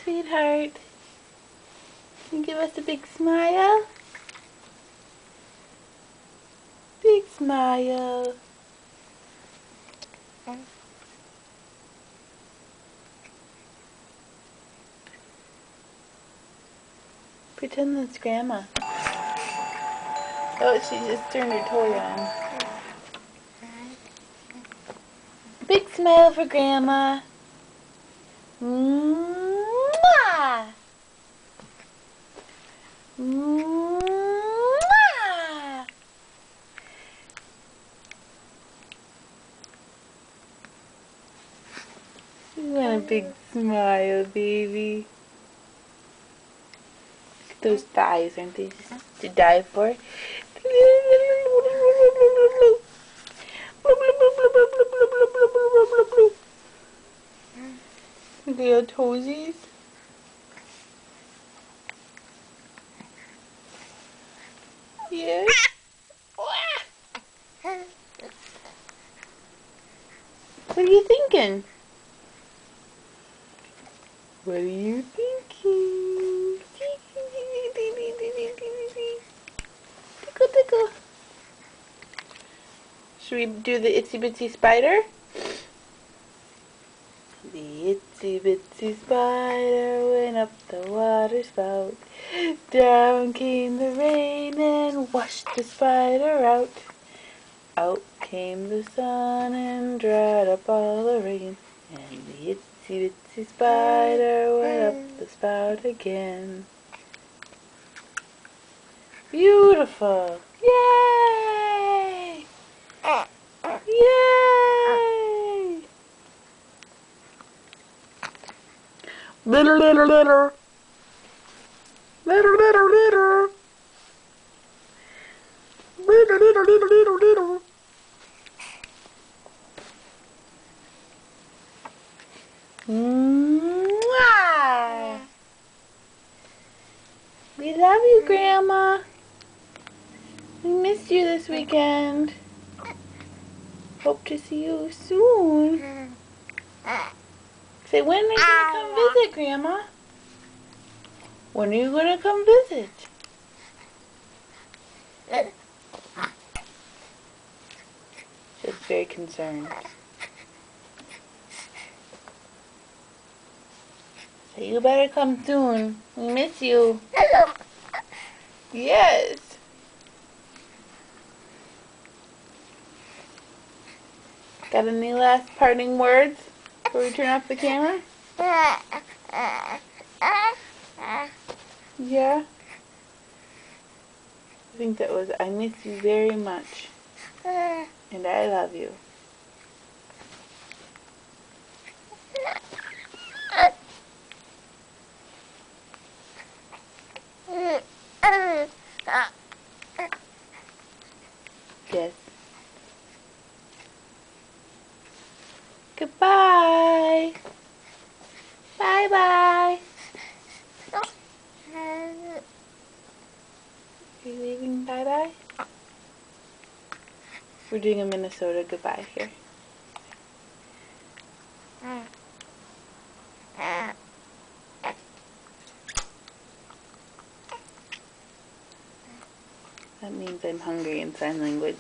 sweetheart. Can you give us a big smile? Big smile. Pretend that's Grandma. Oh, she just turned her toy on. Big smile for Grandma. Mwah! Mwah! You want a big smile, baby. Those thighs, aren't they just to die for? Little toesies. Yeah. What are you thinking? What are you thinking? Tickle, tickle. Should we do the itsy bitsy spider? The itsy bitsy spider went up the water spout. Down came the rain and washed the spider out. Out came the sun and dried up all the rain. And the itsy bitsy spider went up the spout again. Beautiful! Yay! Yay! Litter, litter, litter. Litter, litter, litter. Litter, litter, litter, litter, litter. Mwah! We love you, Grandma. We missed you this weekend. Hope to see you soon. Say, when are you going to come visit, Grandma? When are you going to come visit? She's very concerned. Say, you better come soon. We miss you. Yes. Got any last parting words before we turn off the camera? Yeah? I think that was, I miss you very much. And I love you. Yes. Goodbye. Bye-bye. Are you leaving bye-bye? We're doing a Minnesota goodbye here. That means I'm hungry in sign language.